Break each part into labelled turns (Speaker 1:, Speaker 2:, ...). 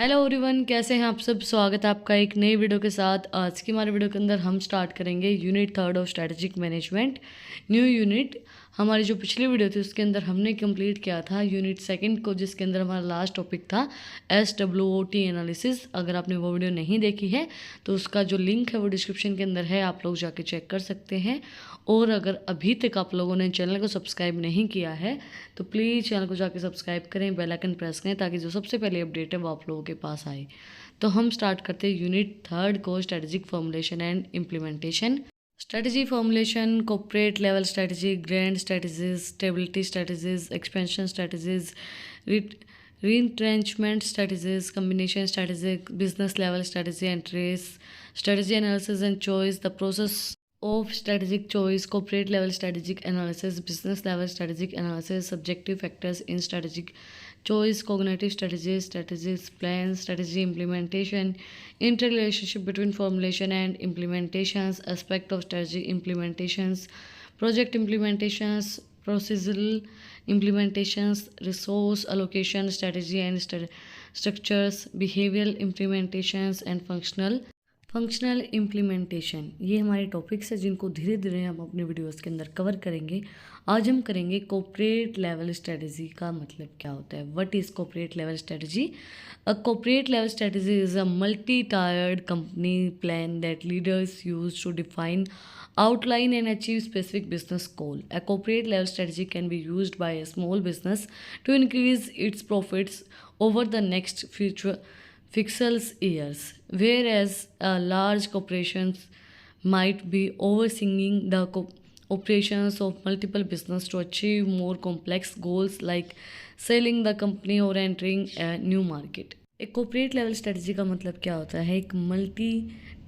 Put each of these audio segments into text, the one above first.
Speaker 1: Hello everyone, कैसे हैं आप सब। स्वागत है आपका एक नई वीडियो के साथ। आज की हमारे वीडियो के अंदर हम स्टार्ट करेंगे unit third of strategic management, new unit. हमारी जो पिछली वीडियो थी उसके अंदर हमने कंप्लीट किया था यूनिट सेकंड को, जिसके अंदर हमारा लास्ट टॉपिक था SWOT एनालिसिस। अगर आपने वो वीडियो नहीं देखी है तो उसका जो लिंक है वो डिस्क्रिप्शन के अंदर है, आप लोग जाके चेक कर सकते हैं। और अगर अभी तक आप लोगों ने चैनल को सब्सक्राइब नहीं किया है तो प्लीज़ चैनल को जाके सब्सक्राइब करें, बेल आइकन प्रेस करें ताकि जो सबसे पहले अपडेट है वो आप लोगों के पास आए। तो हम स्टार्ट करते हैं यूनिट थर्ड को, strategic formulation and implementation. Strategy formulation, corporate level strategy, grand strategies, stability strategies, expansion strategies, retrenchment strategies, combination strategy, business level strategy and trace, strategy analysis and choice, the process of strategic choice, corporate level strategic analysis, business level strategic analysis, subjective factors in strategic choice, cognitive strategies, strategies, plans, strategy implementation, interrelationship between formulation and implementations, aspect of strategy implementations, project implementations, procedural implementations, resource allocation strategy and structures, behavioral implementations and functional implementation. ये हमारे topics हैं जिनको धीरे धीरे हम अपने videos के अंदर कवर करेंगे। आज हम करेंगे कॉर्पोरेट लेवल स्ट्रेटजी का मतलब क्या होता है। What is corporate level strategy? A corporate level strategy is a multi tiered company plan that leaders use to define, outline and achieve specific business goal. A corporate level strategy can be used by a small business to increase its profits over the next future fiscal years, whereas large corporations might be overseeing the operations of multiple business to achieve more complex goals like selling the company or entering a new market. एक corporate level strategy का मतलब क्या होता है? एक multi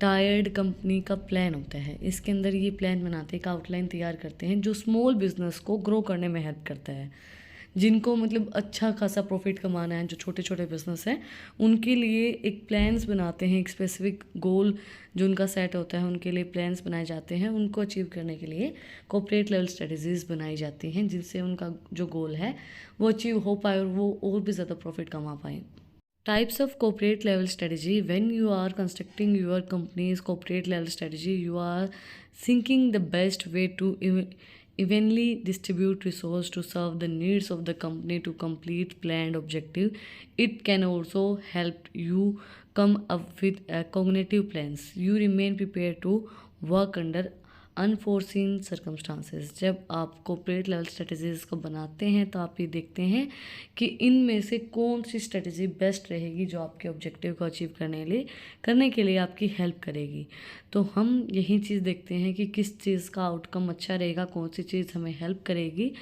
Speaker 1: tiered company का plan होता है। इसके अंदर ये प्लान बनाते हैं, एक आउटलाइन तैयार करते हैं जो स्मॉल बिजनेस को ग्रो करने में हेल्प करता है। जिनको मतलब अच्छा खासा प्रॉफिट कमाना है, जो छोटे छोटे बिजनेस हैं, उनके लिए एक प्लान्स बनाते हैं। एक स्पेसिफिक गोल जो उनका सेट होता है, उनके लिए प्लान्स बनाए जाते हैं। उनको अचीव करने के लिए कॉर्पोरेट लेवल स्ट्रेटजीज बनाई जाती हैं जिनसे उनका जो गोल है वो अचीव हो पाए और वो और भी ज़्यादा प्रॉफिट कमा पाएँ। Types of corporate level strategy. When you are constructing your company's corporate level strategy, you are thinking the best way to evenly distribute resources to serve the needs of the company to complete planned objective. It can also help you come up with cognitive plans. You remain prepared to work under unforeseen circumstances. जब आप corporate level strategies को बनाते हैं तो आप ये देखते हैं कि इनमें से कौन सी स्ट्रेटजी बेस्ट रहेगी जो आपके ऑब्जेक्टिव को अचीव करने के लिए आपकी हेल्प करेगी। तो हम यही चीज़ देखते हैं कि किस चीज़ का आउटकम अच्छा रहेगा, कौन सी चीज़ हमें हेल्प करेगी,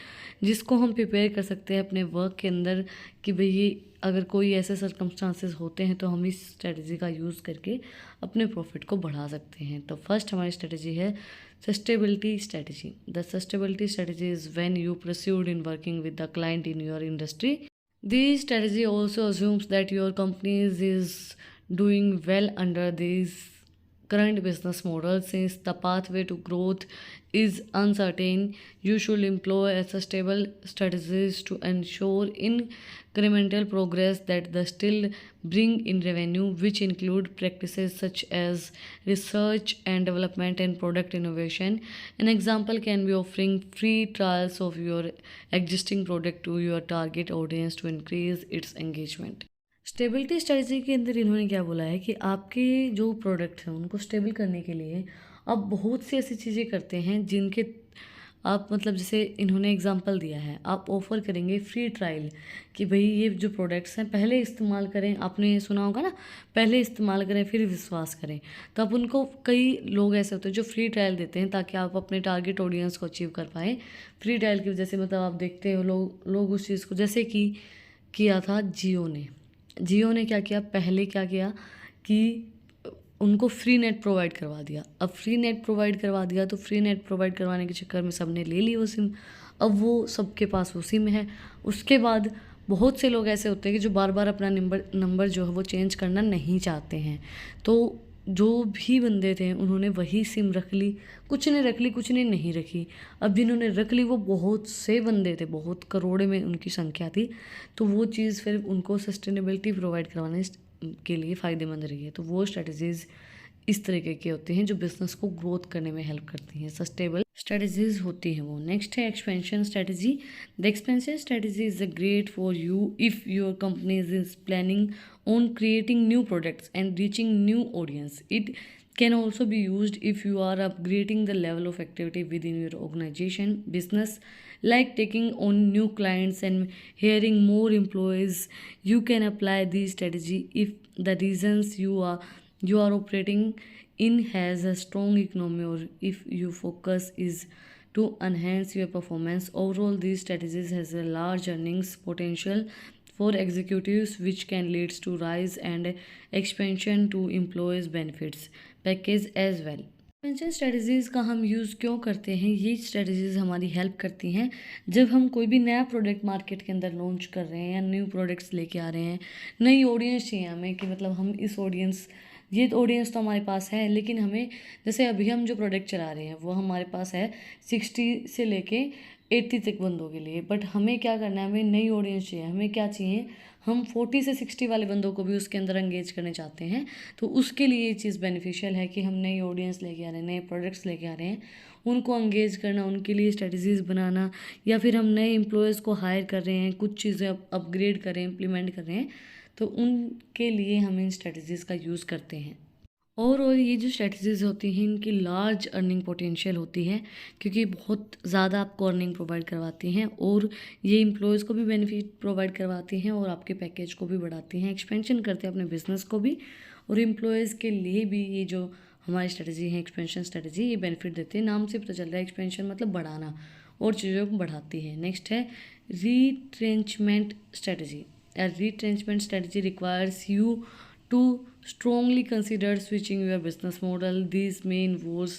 Speaker 1: जिसको हम प्रिपेयर कर सकते हैं अपने वर्क के अंदर कि भाई ये अगर कोई ऐसे सर्कमस्टांसेस होते हैं तो हम इस स्ट्रेटजी का यूज़ करके अपने प्रॉफिट को बढ़ा सकते हैं। तो फर्स्ट हमारी स्ट्रेटजी है sustainability strategy. The sustainability strategy is when you proceed in working with the client in your industry. This strategy also assumes that your company is doing well under these current business model. Since the pathway to growth is uncertain, you should employ a sustainable strategies to ensure incremental progress that the still bring in revenue, which include practices such as research and development and product innovation. An example can be offering free trials of your existing product to your target audience to increase its engagement. Stability strategy के अंदर इन्होंने क्या बोला है कि आपके जो product हैं उनको स्टेबल करने के लिए आप बहुत सी ऐसी चीज़ें करते हैं जिनके आप मतलब जैसे इन्होंने एग्जांपल दिया है, आप ऑफ़र करेंगे फ्री ट्रायल कि भाई ये जो प्रोडक्ट्स हैं पहले इस्तेमाल करें। आपने सुना होगा ना, पहले इस्तेमाल करें फिर विश्वास करें। तो आप उनको, कई लोग ऐसे होते हैं जो फ्री ट्रायल देते हैं ताकि आप अपने टारगेट ऑडियंस को अचीव कर पाएँ। फ्री ट्रायल की वजह से मतलब आप देखते हो लोग उस चीज़ को, जैसे कि किया था जियो ने क्या किया, पहले क्या किया कि उनको फ्री नेट प्रोवाइड करवा दिया। अब फ्री नेट प्रोवाइड करवा दिया तो फ्री नेट प्रोवाइड करवाने के चक्कर में सबने ले ली वो सिम। अब वो सबके पास वो सिम है। उसके बाद बहुत से लोग ऐसे होते हैं कि जो बार बार अपना नंबर जो है वो चेंज करना नहीं चाहते हैं। तो जो भी बंदे थे उन्होंने वही सिम रख ली, कुछ ने रख ली, कुछ ने नहीं रखी। अब जिन्होंने रख ली वो बहुत से बंदे थे, बहुत करोड़ों में उनकी संख्या थी। तो वो चीज़ फिर उनको सस्टेनेबिलिटी प्रोवाइड करवाने के लिए फ़ायदेमंद रही है। तो वो स्ट्रेटजीज़ इस तरीके की होती हैं जो बिज़नेस को ग्रोथ करने में हेल्प करती हैं, सस्टेनेबल स्ट्रेटजीज़ होती हैं वो। नेक्स्ट है expansion strategy. The expansion strategy is a great for you if your company is planning on creating new products and reaching new audience. It can also be used if you are upgrading the level of activity within your organization, business, like taking on new clients and hiring more employees. You can apply this strategy if the reasons you are operating in has a strong economy, or if your focus is to enhance your performance. Overall, these strategies has a large earnings potential for executives, which can lead to rise and expansion to employees benefits package as well. Expansion strategies का हम use क्यों करते हैं? ये strategies हमारी help करती हैं जब हम कोई भी नया प्रोडक्ट मार्केट के अंदर लॉन्च कर रहे हैं या न्यू प्रोडक्ट्स लेके आ रहे हैं, नई ऑडियंस चाहिए हमें कि मतलब हम इस ऑडियंस, ये ऑडियंस तो हमारे पास है, लेकिन हमें जैसे अभी हम जो प्रोडक्ट चला रहे हैं वो हमारे पास है 60 से लेके 80 तक बंदों के लिए, बट हमें क्या करना है, हमें नई ऑडियंस चाहिए। हमें क्या चाहिए, हम 40 से 60 वाले बंदों को भी उसके अंदर एंगेज करने चाहते हैं। तो उसके लिए ये चीज़ बेनिफिशियल है कि हम नई ऑडियंस लेके आ रहे हैं, नए प्रोडक्ट्स लेके आ रहे हैं, उनको एंगेज करना, उनके लिए स्ट्रेटजीज़ बनाना, या फिर हम नए एम्प्लॉयज़ को हायर कर रहे हैं, कुछ चीज़ें अपग्रेड कर रहे हैं, इम्प्लीमेंट कर रहे हैं, तो उनके लिए हम इन स्ट्रेटजीज़ का यूज़ करते हैं। और ये जो स्ट्रेटजीज़ होती हैं इनकी लार्ज अर्निंग पोटेंशियल होती है, क्योंकि बहुत ज़्यादा आपको अर्निंग प्रोवाइड करवाती हैं, और ये एम्प्लॉयज़ को भी बेनिफिट प्रोवाइड करवाती हैं और आपके पैकेज को भी बढ़ाती हैं, एक्सपेंशन करते हैं अपने बिजनेस को भी, और एम्प्लॉयज़ के लिए भी ये जो हमारी स्ट्रेटजी है एक्सपेंशन स्ट्रेटजी, ये बेनिफिट देते हैं। नाम से पता चल रहा है एक्सपेंशन मतलब बढ़ाना और चीज़ों को बढ़ाती है। नेक्स्ट है retrenchment strategy. Retrenchment strategy requires you to strongly consider switching your business model. These may involve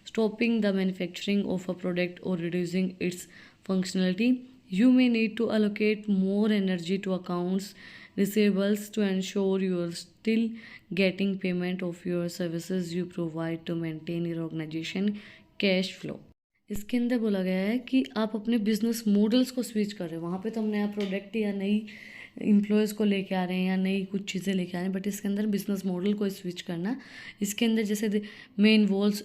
Speaker 1: stopping the manufacturing of a product or reducing its functionality. You may need to allocate more energy to accounts receivables to ensure you are still getting payment of your services you provide to maintain your organization cash flow. इसके अंदर बोला गया है कि आप अपने business models को switch कर रहे हो। वहाँ पे तो हम नया प्रोडक्ट या नई एम्प्लॉयज़ को लेके आ रहे हैं या नई कुछ चीज़ें लेके आ रहे हैं, बट इसके अंदर बिजनेस मॉडल को स्विच करना, इसके अंदर जैसे may involves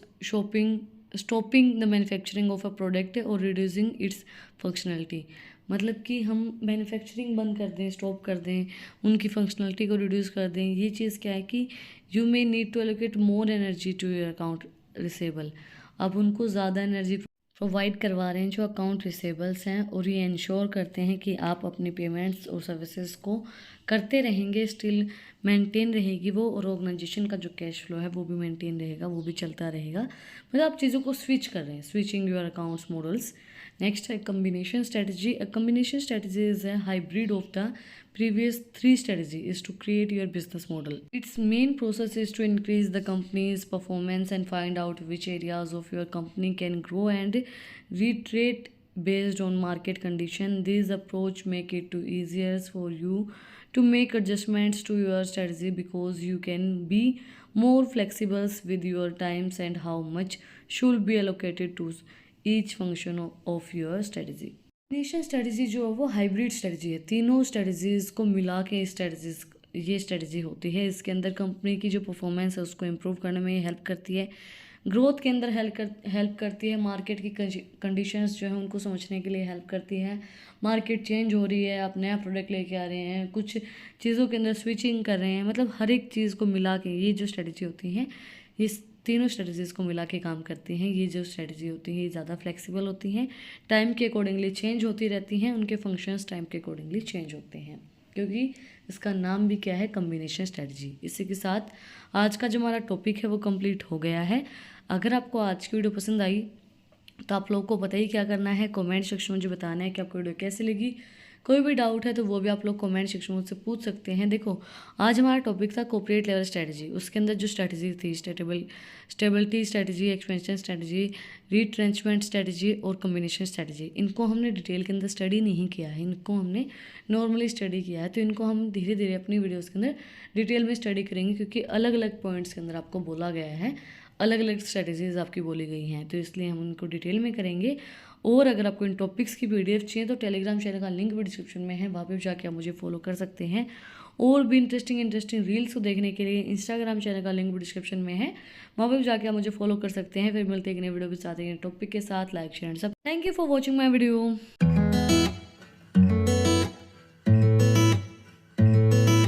Speaker 1: stopping the manufacturing of a product और रिड्यूसिंग इट्स फंक्शनलिटी। मतलब कि हम मैन्युफैक्चरिंग बंद कर दें, स्टॉप कर दें, उनकी फंक्शनलिटी को रिड्यूस कर दें। ये चीज़ क्या है कि you may need to allocate more energy to your account receivable. अब उनको ज़्यादा एनर्जी प्रोवाइड करवा रहे हैं जो अकाउंट रिसेबल्स हैं, और ये इंश्योर करते हैं कि आप अपनी पेमेंट्स और सर्विसेज को करते रहेंगे, स्टिल मेंटेन रहेगी वो, और ऑर्गेनाइजेशन का जो कैश फ्लो है वो भी मेंटेन रहेगा, वो भी चलता रहेगा। मतलब आप चीज़ों को स्विच कर रहे हैं, switching your accounts models. Next है combination strategy. A combination strategy is a hybrid of the previous three strategy is to create your business model. Its main process is to increase the company's performance and find out which areas of your company can grow and retreat based on market condition. This approach make it too easier for you to make adjustments to your strategy because you can be more flexible with your times and how much should be allocated to each function of your strategy. Combination strategy जो है वो hybrid strategy है, तीनों strategies को मिला के ये strategy होती है। इसके अंदर कंपनी की जो परफॉर्मेंस है उसको इम्प्रूव करने में ये हेल्प करती है, ग्रोथ के अंदर हेल्प करती है, मार्केट की कंडीशंस जो है उनको समझने के लिए हेल्प करती है। मार्केट चेंज हो रही है, आप नया प्रोडक्ट लेके आ रहे हैं, कुछ चीज़ों के अंदर स्विचिंग कर रहे हैं, मतलब हर एक चीज़ को मिला के ये जो स्ट्रेटजी होती हैं, ये तीनों स्ट्रेटजीज़ को मिला के काम करती हैं। ये जो स्ट्रेटजी होती है ये ज़्यादा फ्लेक्सिबल होती हैं, टाइम के अकॉर्डिंगली चेंज होती रहती हैं, उनके फंक्शंस टाइम के अकॉर्डिंगली चेंज होते हैं, क्योंकि इसका नाम भी क्या है, कम्बिनेशन स्ट्रेटजी। इसी के साथ आज का जो हमारा टॉपिक है वो कंप्लीट हो गया है। अगर आपको आज की वीडियो पसंद आई तो आप लोगों को पता ही क्या करना है, कमेंट सेक्शन में मुझे बताना है कि आपको वीडियो कैसी लगी। कोई भी डाउट है तो वो भी आप लोग कमेंट सेक्शन में मुझसे पूछ सकते हैं। देखो आज हमारा टॉपिक था कॉर्पोरेट लेवल स्ट्रेटजी, उसके अंदर जो स्ट्रेटजी थी stability strategy, expansion strategy, retrenchment strategy और कम्बिनेशन स्ट्रेटजी, इनको हमने डिटेल के अंदर स्टडी नहीं किया है, इनको हमने नॉर्मली स्टडी किया है। तो इनको हम धीरे धीरे अपनी वीडियोज़ के अंदर डिटेल में स्टडी करेंगे, क्योंकि अलग अलग पॉइंट्स के अंदर आपको बोला गया है, अलग अलग स्ट्रेटजीज़ आपकी बोली गई हैं, तो इसलिए हम उनको डिटेल में करेंगे। और अगर आपको इन टॉपिक्स की पीडीएफ चाहिए तो टेलीग्राम चैनल का लिंक भी डिस्क्रिप्शन में है, वहाँ पे जाके आप मुझे फॉलो कर सकते हैं। और भी इंटरेस्टिंग रील्स को देखने के लिए इंस्टाग्राम चैनल का लिंक भी डिस्क्रिप्शन में है, वहाँ पे जाके आप मुझे फॉलो कर सकते हैं। फिर मिलते हैं एक नए वीडियो के साथ, एक टॉपिक के साथ। लाइक शेयर एंड सब। Thank you for watching my video.